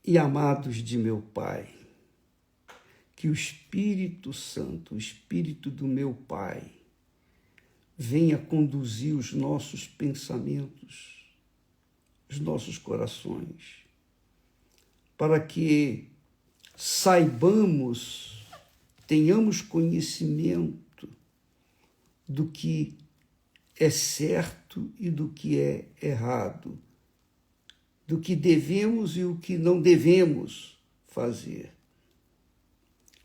e amados de meu Pai, que o Espírito Santo, o Espírito do meu Pai, venha conduzir os nossos pensamentos, os nossos corações, para que saibamos, tenhamos conhecimento do que é certo e do que é errado, do que devemos e o que não devemos fazer.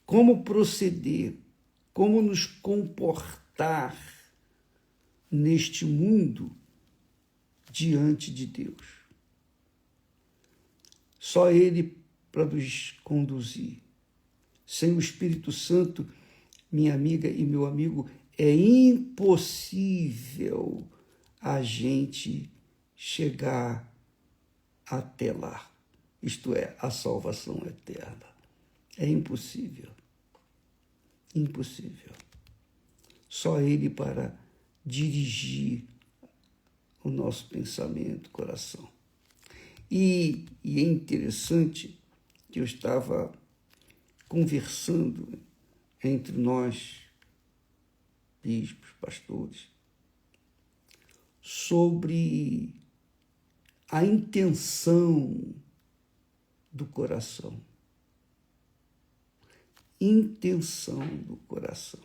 Como proceder, como nos comportar neste mundo diante de Deus. Só Ele para nos conduzir. Sem o Espírito Santo, minha amiga e meu amigo, é impossível a gente chegar até lá, isto é, a salvação eterna. É impossível. Impossível. Só Ele para dirigir o nosso pensamento, coração. E é interessante que eu estava conversando entre nós, bispos, pastores, sobre a intenção do coração. Intenção do coração.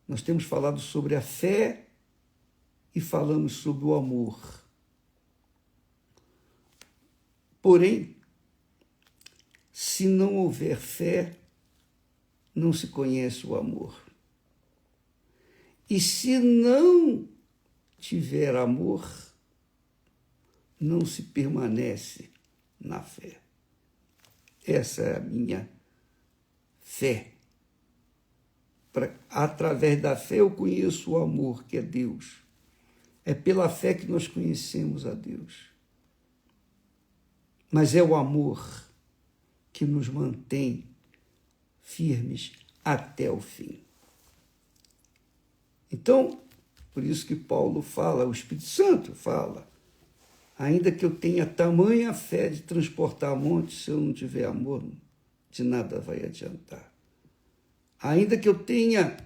Nós temos falado sobre a fé e falamos sobre o amor. Porém, se não houver fé, não se conhece o amor. E se não tiver amor, não se permanece na fé. Essa é a minha fé. Através da fé eu conheço o amor, que é Deus. É pela fé que nós conhecemos a Deus. Mas é o amor que nos mantém firmes até o fim. Então, por isso que Paulo fala, o Espírito Santo fala, ainda que eu tenha tamanha fé de transportar montes, se eu não tiver amor, de nada vai adiantar. Ainda que eu tenha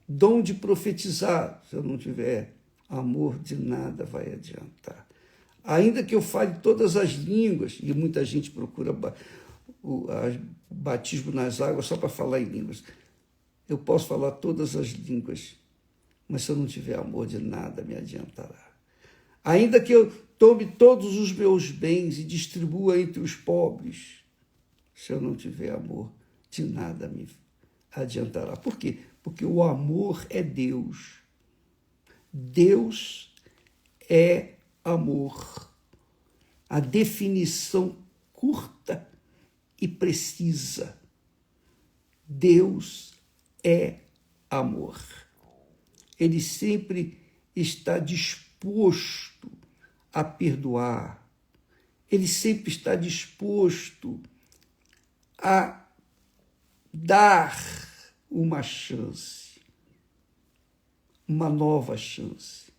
dom de profetizar, se eu não tiver amor, de nada vai adiantar. Ainda que eu fale todas as línguas, e muita gente procura o batismo nas águas só para falar em línguas. Eu posso falar todas as línguas, mas se eu não tiver amor, de nada me adiantará. Ainda que eu tome todos os meus bens e distribua entre os pobres, se eu não tiver amor, de nada me adiantará. Por quê? Porque o amor é Deus. Deus é amor. A definição curta e precisa. Deus é amor. Ele sempre está disposto a perdoar. Ele sempre está disposto a dar uma chance, uma nova chance,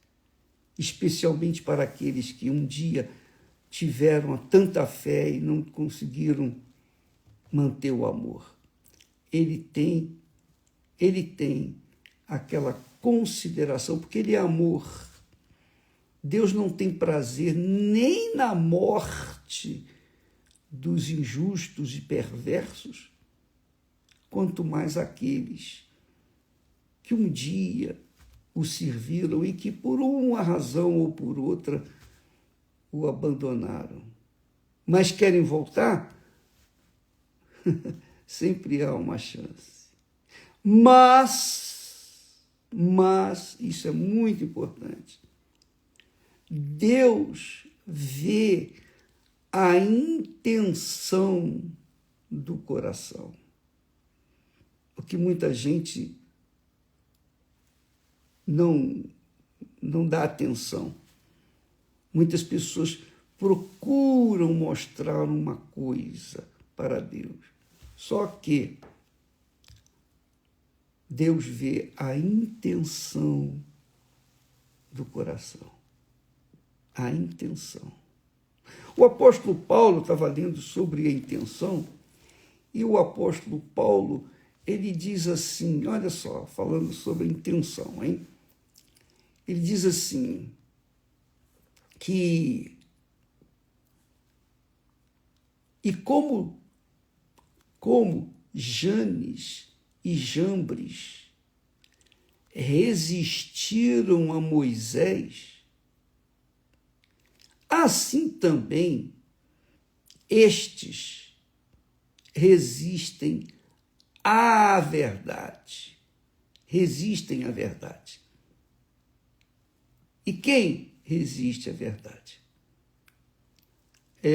especialmente para aqueles que um dia tiveram tanta fé e não conseguiram manter o amor. Ele tem aquela consideração, porque ele é amor. Deus não tem prazer nem na morte dos injustos e perversos, quanto mais aqueles que um dia o serviram e que por uma razão ou por outra o abandonaram. Mas querem voltar? Sempre há uma chance. Mas, isso é muito importante, Deus vê a intenção do coração. O que muita gente não dá atenção. Muitas pessoas procuram mostrar uma coisa para Deus. Só que Deus vê a intenção do coração. A intenção. O apóstolo Paulo estava lendo sobre a intenção, e o apóstolo Paulo, ele diz assim, olha só, falando sobre a intenção, hein? Ele diz assim, que... E como Janes e Jambres resistiram a Moisés, assim também estes resistem à verdade. Resistem à verdade. E quem resiste à verdade?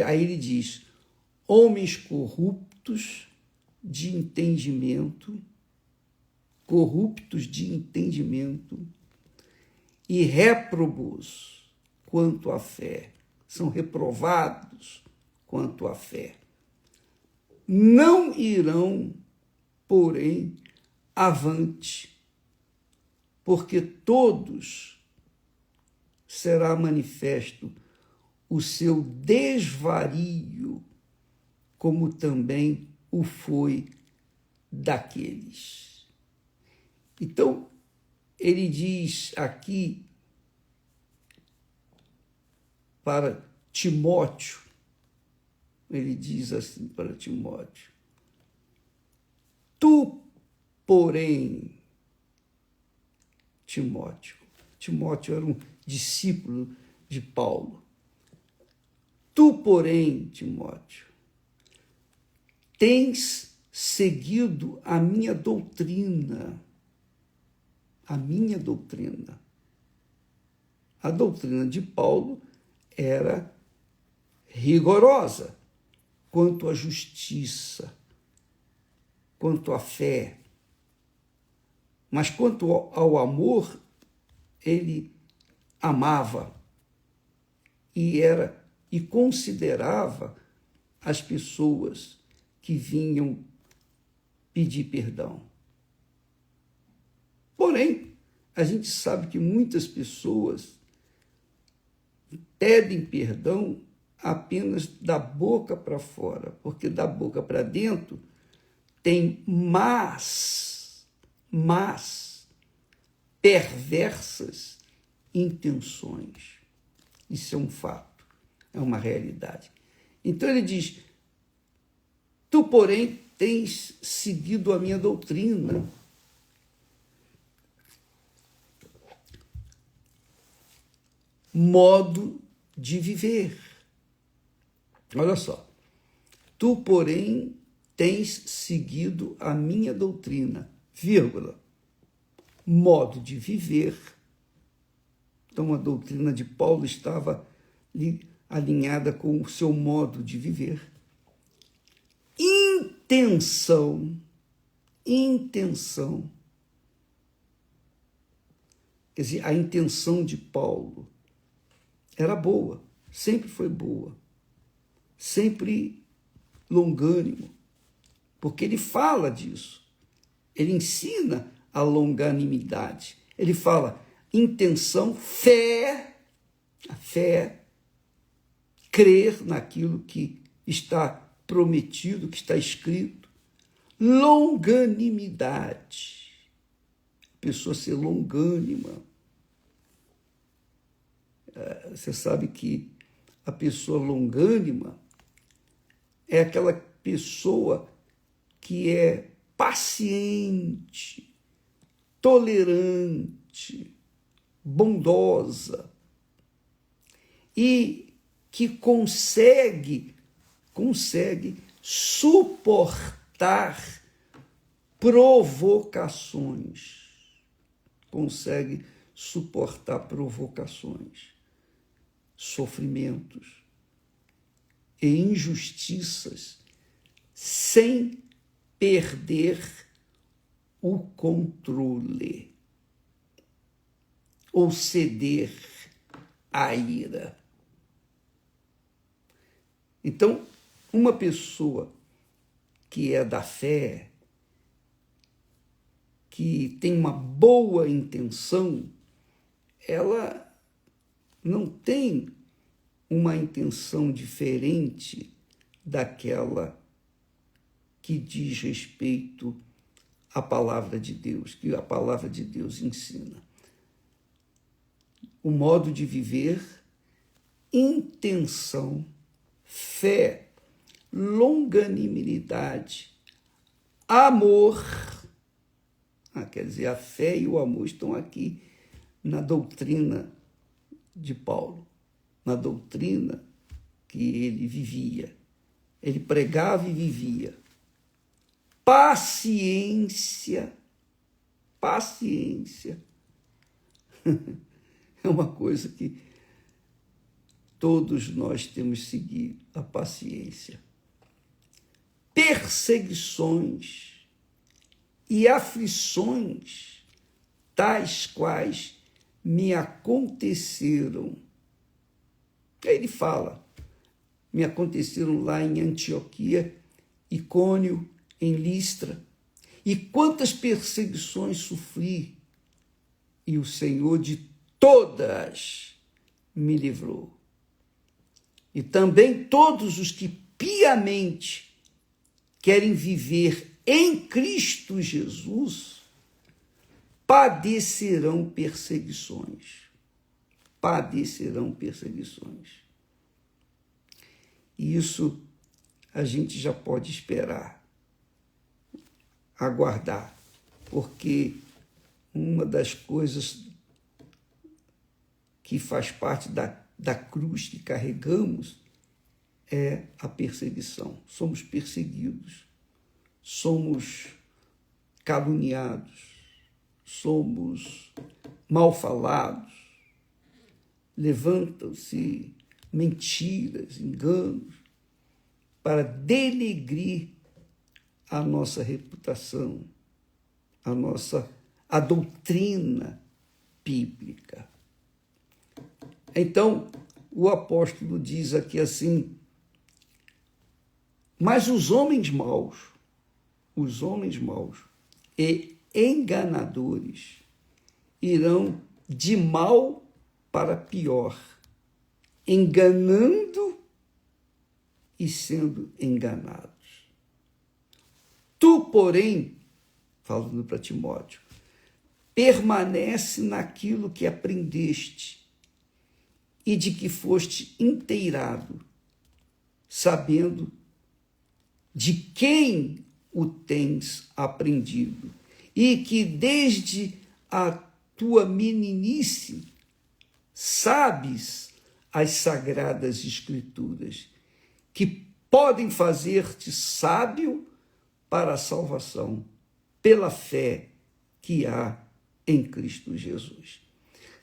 Aí ele diz, homens corruptos de entendimento e réprobos quanto à fé. São reprovados quanto à fé. Não irão, porém, avante, porque todos será manifesto o seu desvario, como também o foi daqueles. Então, ele diz aqui para Timóteo, ele diz assim para Timóteo, tu, porém, Timóteo era um discípulo de Paulo, tu, porém, Timóteo, tens seguido a minha doutrina. A minha doutrina. A doutrina de Paulo era rigorosa quanto à justiça, quanto à fé. Mas quanto ao amor, ele amava e considerava as pessoas que vinham pedir perdão. Porém, a gente sabe que muitas pessoas pedem perdão apenas da boca para fora, porque da boca para dentro tem más, perversas intenções. Isso é um fato, é uma realidade. Então ele diz, tu, porém, tens seguido a minha doutrina. Modo de viver. Olha só. Tu, porém, tens seguido a minha doutrina, vírgula, modo de viver. Então, a doutrina de Paulo estava alinhada com o seu modo de viver. Intenção. Quer dizer, a intenção de Paulo era boa, sempre foi boa, sempre longânimo, porque ele fala disso, ele ensina a longanimidade, ele fala intenção, fé, a fé, crer naquilo que está prometido, que está escrito, longanimidade, a pessoa ser longânima. Você sabe que a pessoa longânima é aquela pessoa que é paciente, tolerante, bondosa e que consegue suportar provocações. Consegue suportar provocações, sofrimentos e injustiças sem perder o controle ou ceder à ira. Então, uma pessoa que é da fé, que tem uma boa intenção, ela não tem uma intenção diferente daquela que diz respeito à palavra de Deus, que a palavra de Deus ensina. O modo de viver, intenção, fé, longanimidade, amor. Quer dizer, a fé e o amor estão aqui na doutrina de Paulo, na doutrina que ele vivia. Ele pregava e vivia. Paciência. Paciência. É uma coisa que todos nós temos seguido, a paciência. Perseguições e aflições, tais quais me aconteceram. Ele fala, me aconteceram lá em Antioquia, Icônio, em Listra. E quantas perseguições sofri, e o Senhor de todas me livrou. E também todos os que piamente querem viver em Cristo Jesus padecerão perseguições. Padecerão perseguições. E isso a gente já pode esperar, aguardar, porque uma das coisas que faz parte da cruz que carregamos é a perseguição. Somos perseguidos, somos caluniados, somos mal falados, levantam-se mentiras, enganos, para denegrir a nossa reputação, a doutrina bíblica. Então, o apóstolo diz aqui assim, mas os homens maus e enganadores irão de mal para pior, enganando e sendo enganados. Tu, porém, falando para Timóteo, permanece naquilo que aprendeste e de que foste inteirado, sabendo de quem o tens aprendido, e que desde a tua meninice sabes as sagradas escrituras, que podem fazer-te sábio para a salvação, pela fé que há em Cristo Jesus.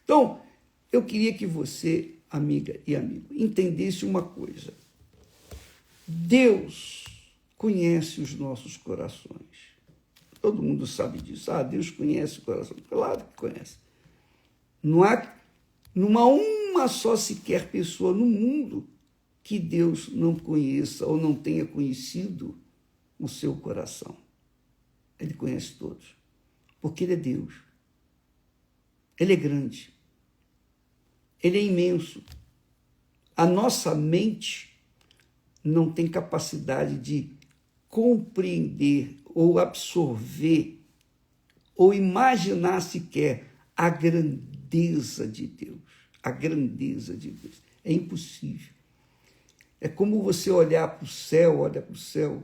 Então, eu queria que você, amiga e amigo, entendesse uma coisa. Deus conhece os nossos corações. Todo mundo sabe disso. Deus conhece o coração. Claro que conhece. Não há uma só sequer pessoa no mundo que Deus não conheça ou não tenha conhecido o seu coração. Ele conhece todos. Porque Ele é Deus. Ele é grande. Ele é imenso. A nossa mente não tem capacidade de compreender ou absorver ou imaginar sequer a grandeza de Deus. A grandeza de Deus. É impossível. É como você olha para o céu.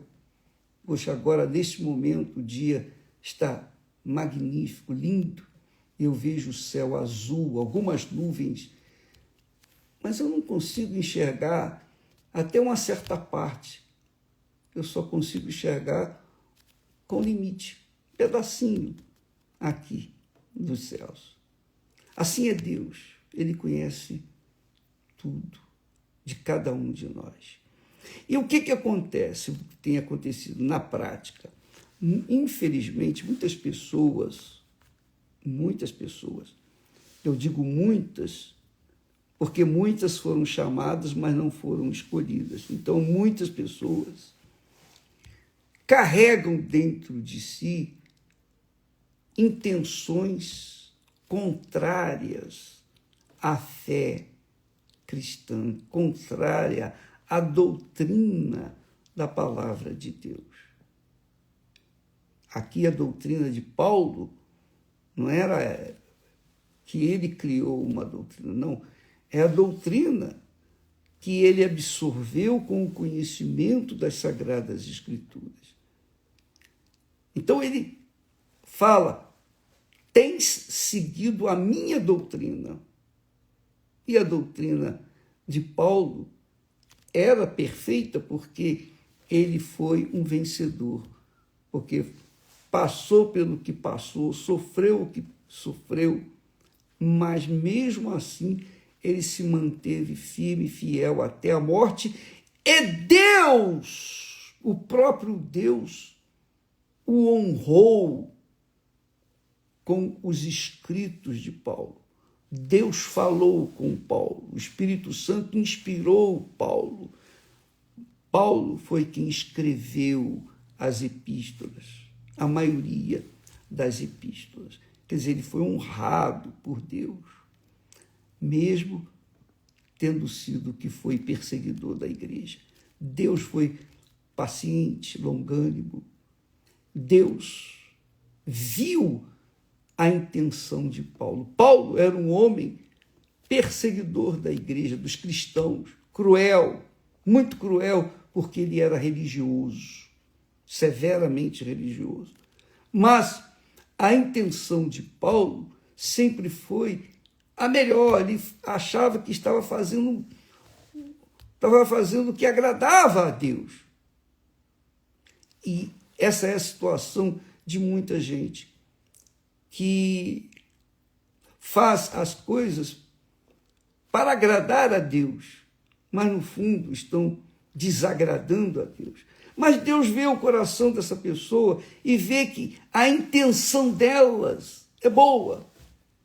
Poxa, agora, neste momento, o dia está magnífico, lindo. Eu vejo o céu azul, algumas nuvens, mas eu não consigo enxergar até uma certa parte. Eu só consigo enxergar com limite, um pedacinho aqui dos céus. Assim é Deus. Ele conhece tudo de cada um de nós. E o que acontece, o que tem acontecido na prática? Infelizmente, muitas pessoas, eu digo muitas, porque muitas foram chamadas, mas não foram escolhidas. Então, muitas pessoas carregam dentro de si intenções contrárias à fé cristã, contrária à doutrina da palavra de Deus. Aqui a doutrina de Paulo não era que ele criou uma doutrina, não. É a doutrina que ele absorveu com o conhecimento das Sagradas Escrituras. Então ele fala: tens seguido a minha doutrina. E a doutrina de Paulo era perfeita porque ele foi um vencedor, porque passou pelo que passou, sofreu o que sofreu, mas mesmo assim ele se manteve firme e fiel até a morte, e Deus, o próprio Deus, o honrou com os escritos de Paulo. Deus falou com Paulo, o Espírito Santo inspirou Paulo. Paulo foi quem escreveu as epístolas, a maioria das epístolas. Quer dizer, ele foi honrado por Deus, mesmo tendo sido que foi perseguidor da igreja. Deus foi paciente, longânimo. Deus viu a intenção de Paulo. Paulo era um homem perseguidor da igreja, dos cristãos, cruel, muito cruel, porque ele era religioso, severamente religioso. Mas a intenção de Paulo sempre foi a melhor. Ele achava que estava fazendo o que agradava a Deus. E essa é a situação de muita gente que faz as coisas para agradar a Deus, mas no fundo estão desagradando a Deus. Mas Deus vê o coração dessa pessoa e vê que a intenção delas é boa.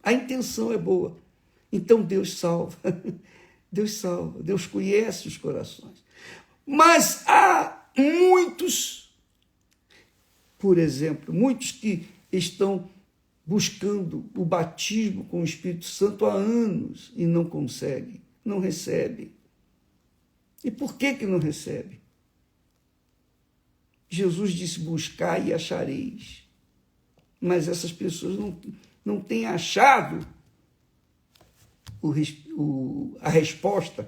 A intenção é boa. Então Deus salva. Deus salva. Deus conhece os corações. Mas há muitos, por exemplo, muitos que estão buscando o batismo com o Espírito Santo há anos e não conseguem, não recebem. E por que não recebem? Jesus disse: buscai e achareis. Mas essas pessoas não têm achado a resposta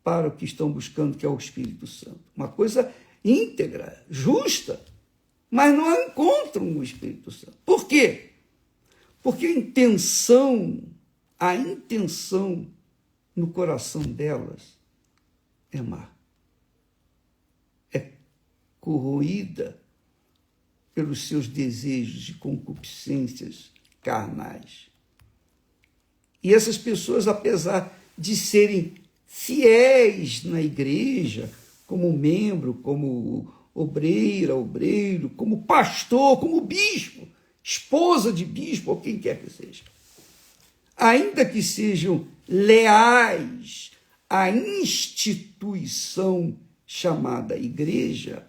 para o que estão buscando, que é o Espírito Santo. Uma coisa íntegra, justa, mas não encontram o Espírito Santo. Por quê? Porque a intenção no coração delas é má. É corroída pelos seus desejos e concupiscências carnais. E essas pessoas, apesar de serem fiéis na igreja, como membro, como obreiro, como pastor, como bispo, esposa de bispo, ou quem quer que seja, ainda que sejam leais à instituição chamada igreja,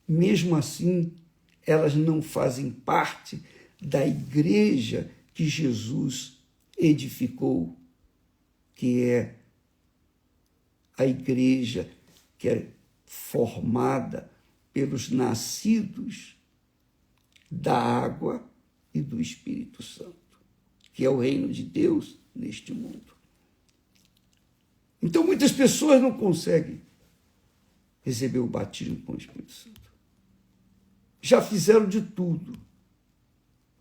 mesmo assim, elas não fazem parte da igreja que Jesus edificou, que é a igreja que é formada pelos nascidos da água e do Espírito Santo, que é o reino de Deus neste mundo. Então, muitas pessoas não conseguem receber o batismo com o Espírito Santo. Já fizeram de tudo.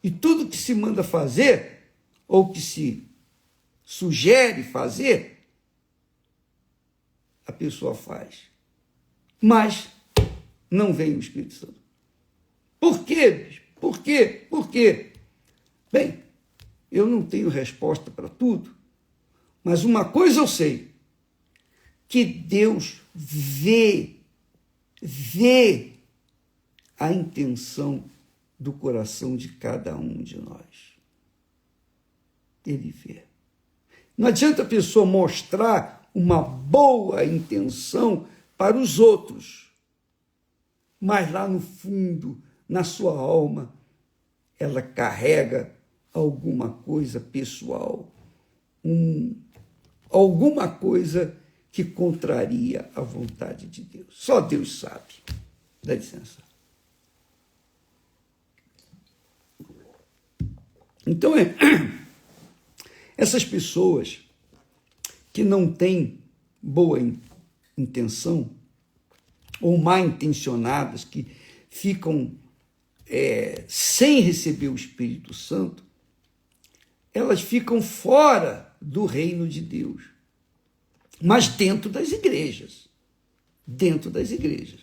E tudo que se manda fazer, ou que se sugere fazer, a pessoa faz. Mas não vem o Espírito Santo. Por quê? Por quê? Por quê? Bem, eu não tenho resposta para tudo, mas uma coisa eu sei, que Deus vê a intenção do coração de cada um de nós. Ele vê. Não adianta a pessoa mostrar uma boa intenção para os outros, mas lá no fundo, na sua alma, ela carrega alguma coisa pessoal, um alguma coisa que contraria a vontade de Deus. Só Deus sabe. Dá licença. Então, essas pessoas que não têm boa intenção, ou mal intencionadas, que ficam sem receber o Espírito Santo, elas ficam fora do reino de Deus, mas dentro das igrejas. Dentro das igrejas.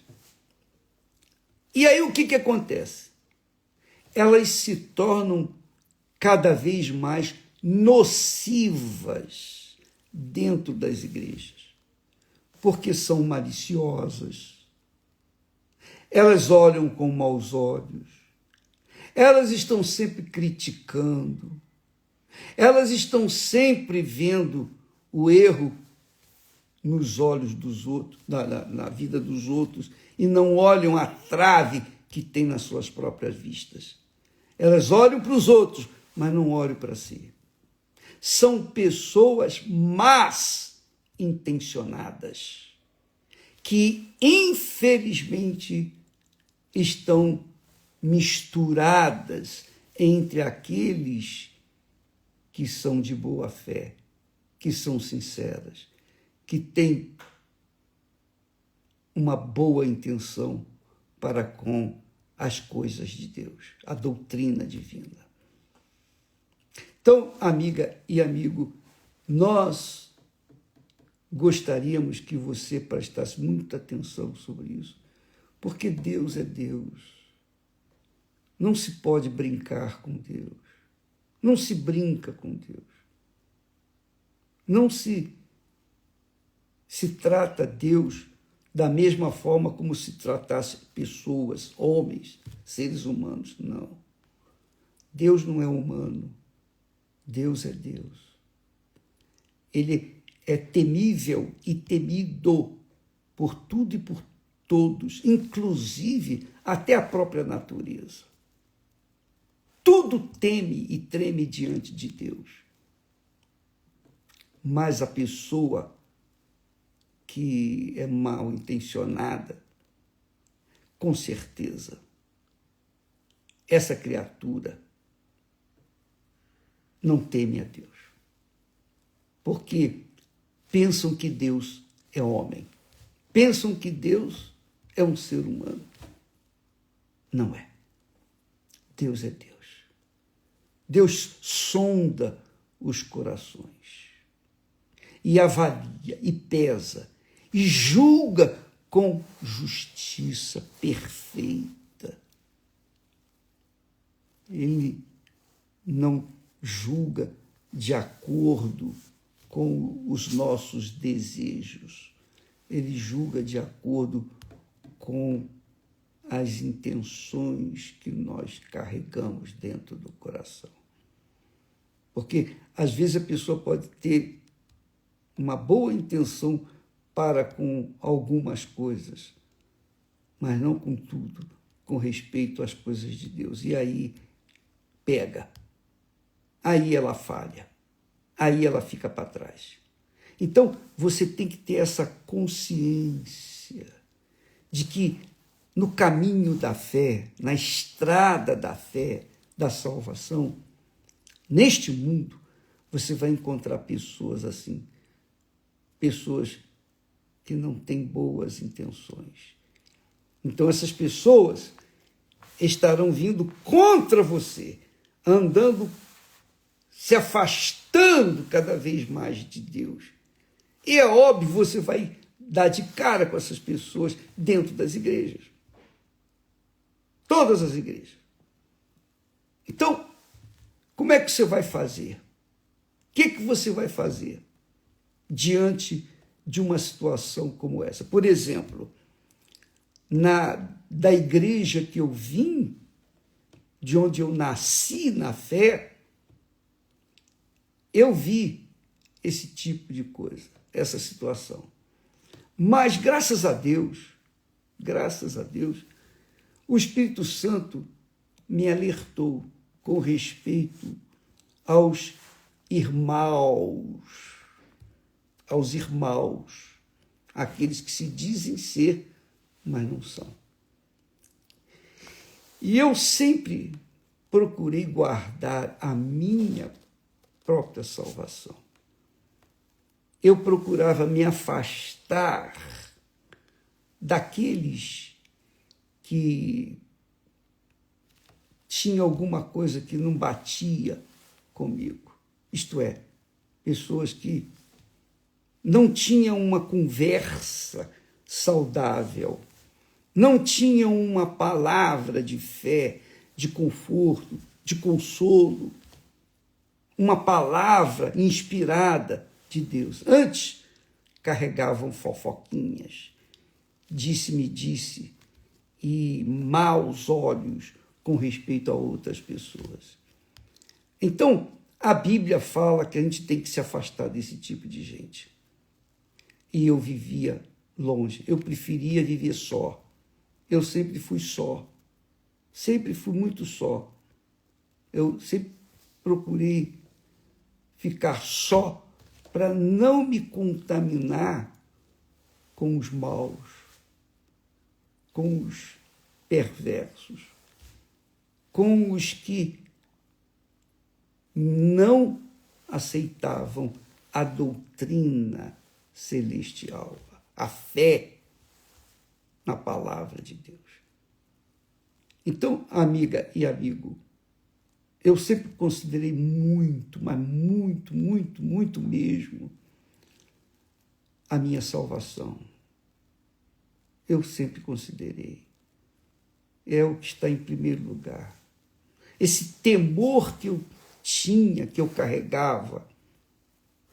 E aí o que acontece? Elas se tornam cada vez mais nocivas dentro das igrejas, porque são maliciosas, elas olham com maus olhos, elas estão sempre criticando, elas estão sempre vendo o erro nos olhos dos outros, na vida dos outros, e não olham a trave que tem nas suas próprias vistas. Elas olham para os outros, mas não olham para si. São pessoas más intencionadas, que, infelizmente, estão misturadas entre aqueles que são de boa fé, que são sinceras, que têm uma boa intenção para com as coisas de Deus, a doutrina divina. Então, amiga e amigo, nós gostaríamos que você prestasse muita atenção sobre isso, porque Deus é Deus. Não se pode brincar com Deus. Não se brinca com Deus. Não se trata Deus da mesma forma como se tratasse pessoas, homens, seres humanos. Não. Deus não é humano. Deus é Deus. Ele é temível e temido por tudo e por todos, inclusive até a própria natureza. Tudo teme e treme diante de Deus. Mas a pessoa que é mal intencionada, com certeza, essa criatura não teme a Deus. Porque pensam que Deus é homem. Pensam que Deus é um ser humano. Não é. Deus é Deus. Deus sonda os corações e avalia e pesa e julga com justiça perfeita. Ele não julga de acordo com os nossos desejos. Ele julga de acordo com as intenções que nós carregamos dentro do coração. Porque, às vezes, a pessoa pode ter uma boa intenção para com algumas coisas, mas não com tudo, com respeito às coisas de Deus. E aí pega, aí ela falha, aí ela fica para trás. Então, você tem que ter essa consciência de que no caminho da fé, na estrada da fé, da salvação, neste mundo, você vai encontrar pessoas assim, pessoas que não têm boas intenções. Então, essas pessoas estarão vindo contra você, andando, se afastando cada vez mais de Deus. E é óbvio, você vai dar de cara com essas pessoas dentro das igrejas. Todas as igrejas. Então, como é que você vai fazer? O que você vai fazer diante de uma situação como essa? Por exemplo, da igreja que eu vim, de onde eu nasci na fé, eu vi esse tipo de coisa, essa situação. Mas, graças a Deus, o Espírito Santo me alertou com respeito aos irmãos aos irmãos, aqueles que se dizem ser, mas não são. E eu sempre procurei guardar a minha própria salvação. Eu procurava me afastar daqueles que tinham alguma coisa que não batia comigo. Isto é, pessoas que não tinham uma conversa saudável, não tinham uma palavra de fé, de conforto, de consolo, uma palavra inspirada de Deus. Antes, carregavam fofoquinhas, disse-me disse, e maus olhos com respeito a outras pessoas. Então, a Bíblia fala que a gente tem que se afastar desse tipo de gente. E eu vivia longe, eu preferia viver só. Eu sempre fui só, sempre fui muito só. Eu sempre procurei ficar só para não me contaminar com os maus, com os perversos, com os que não aceitavam a doutrina celestial, a fé na palavra de Deus. Então, amiga e amigo, eu sempre considerei muito, mas muito, muito, muito mesmo, a minha salvação. Eu sempre considerei. É o que está em primeiro lugar. Esse temor que eu tinha, que eu carregava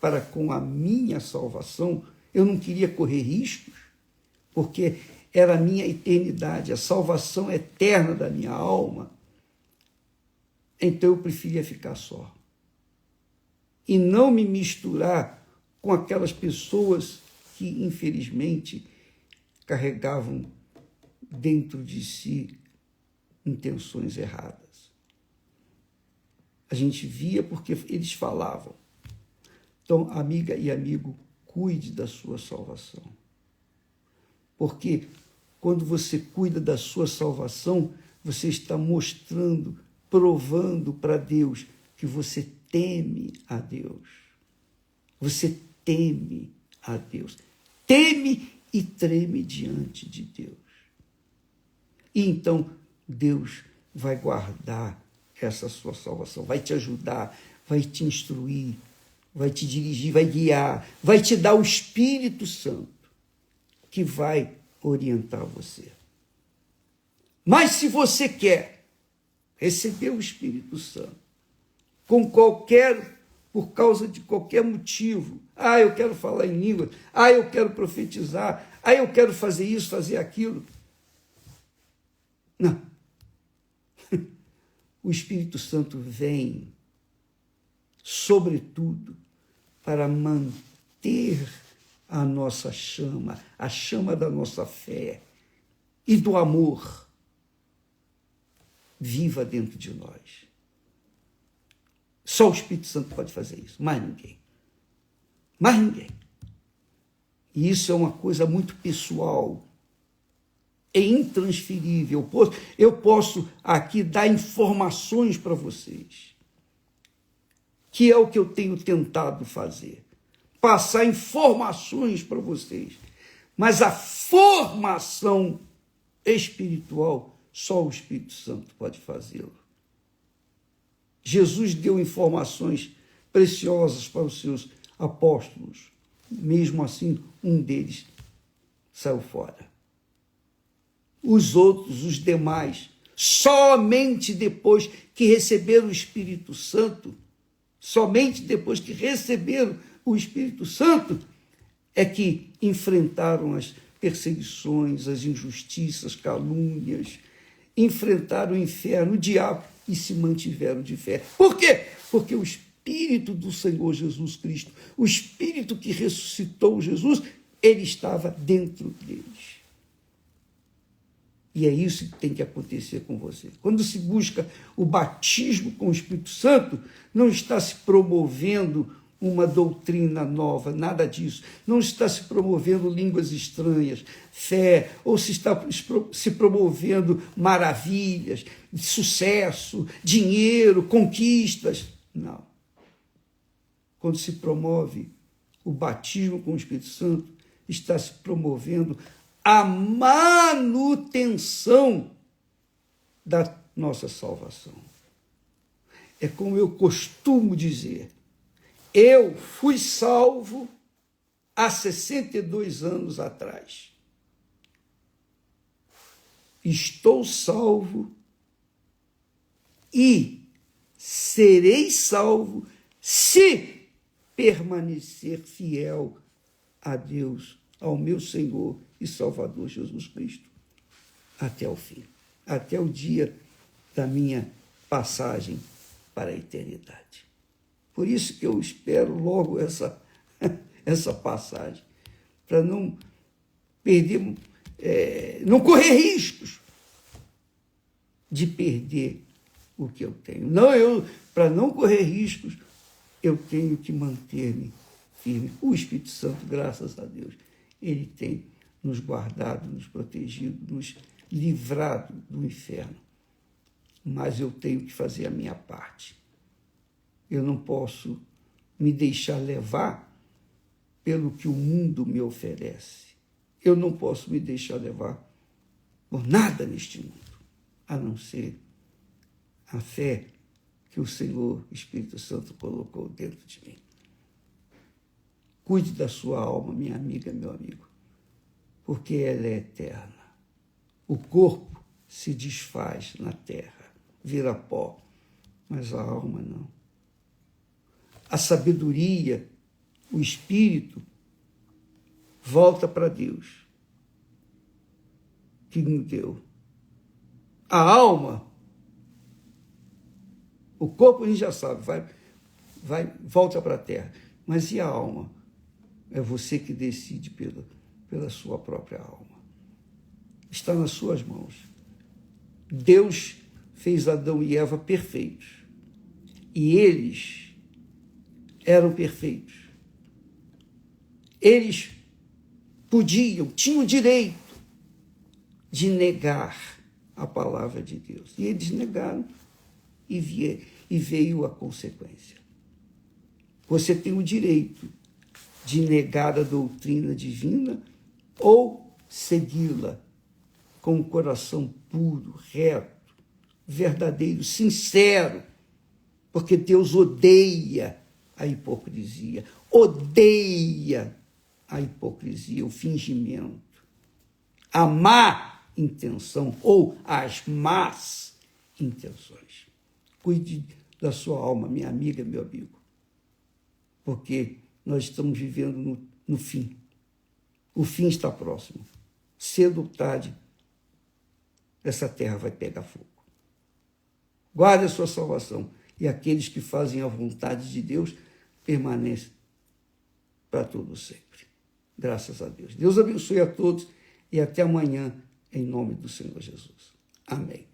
para com a minha salvação, eu não queria correr riscos, porque era a minha eternidade, a salvação eterna da minha alma. Então eu preferia ficar só. E não me misturar com aquelas pessoas que, infelizmente, carregavam dentro de si intenções erradas. A gente via porque eles falavam. Então, amiga e amigo, cuide da sua salvação. Porque quando você cuida da sua salvação, você está mostrando, provando para Deus que você teme a Deus. Você teme a Deus. Teme e treme diante de Deus. E então Deus vai guardar essa sua salvação, vai te ajudar, vai te instruir, vai te dirigir, vai guiar, vai te dar o Espírito Santo que vai orientar você. Mas se você quer receber o Espírito Santo por causa de qualquer motivo, eu quero falar em línguas, eu quero profetizar, eu quero fazer isso, fazer aquilo. Não. O Espírito Santo vem, sobretudo, para manter a nossa chama, a chama da nossa fé e do amor viva dentro de nós. Só o Espírito Santo pode fazer isso, mais ninguém. Mais ninguém. E isso é uma coisa muito pessoal, é intransferível. Eu posso aqui dar informações para vocês, que é o que eu tenho tentado fazer, passar informações para vocês, mas a formação espiritual, só o Espírito Santo pode fazê-lo. Jesus deu informações preciosas para os seus apóstolos, mesmo assim, um deles saiu fora. Os outros, os demais, somente depois que receberam o Espírito Santo, somente depois que receberam o Espírito Santo, é que enfrentaram as perseguições, as injustiças, calúnias, enfrentaram o inferno, o diabo, e se mantiveram de fé. Por quê? Porque o Espírito do Senhor Jesus Cristo, o Espírito que ressuscitou Jesus, ele estava dentro deles. E é isso que tem que acontecer com você. Quando se busca o batismo com o Espírito Santo, não está se promovendo uma doutrina nova, nada disso. Não está se promovendo línguas estranhas, fé, ou se está se promovendo maravilhas, sucesso, dinheiro, conquistas. Não. Quando se promove o batismo com o Espírito Santo, está se promovendo a manutenção da nossa salvação. É como eu costumo dizer, eu fui salvo há 62 anos atrás. Estou salvo e serei salvo se permanecer fiel a Deus, ao meu Senhor e Salvador Jesus Cristo, até o fim, até o dia da minha passagem para a eternidade. Por isso que eu espero logo essa passagem, para não perder, não correr riscos de perder o que eu tenho. Para não correr riscos, eu tenho que manter-me firme. O Espírito Santo, graças a Deus, ele tem nos guardado, nos protegido, nos livrado do inferno. Mas eu tenho que fazer a minha parte. Eu não posso me deixar levar pelo que o mundo me oferece. Eu não posso me deixar levar por nada neste mundo, a não ser a fé que o Senhor Espírito Santo colocou dentro de mim. Cuide da sua alma, minha amiga, meu amigo, porque ela é eterna. O corpo se desfaz na terra, vira pó, mas a alma não. A sabedoria, o espírito, volta para Deus, que nos deu. A alma, o corpo a gente já sabe, volta para a terra. Mas e a alma? É você que decide pela sua própria alma. Está nas suas mãos. Deus fez Adão e Eva perfeitos. E eles eram perfeitos. Eles tinham o direito de negar a palavra de Deus. E eles negaram e veio a consequência. Você tem o direito de negar a doutrina divina ou segui-la com um coração puro, reto, verdadeiro, sincero, porque Deus odeia a hipocrisia, odeia a hipocrisia, o fingimento, a má intenção ou as más intenções. Cuide da sua alma, minha amiga, meu amigo, porque nós estamos vivendo no fim. O fim está próximo. Cedo ou tarde, essa terra vai pegar fogo. Guarde a sua salvação. E aqueles que fazem a vontade de Deus permanecem para todo sempre. Graças a Deus. Deus abençoe a todos e até amanhã, em nome do Senhor Jesus. Amém.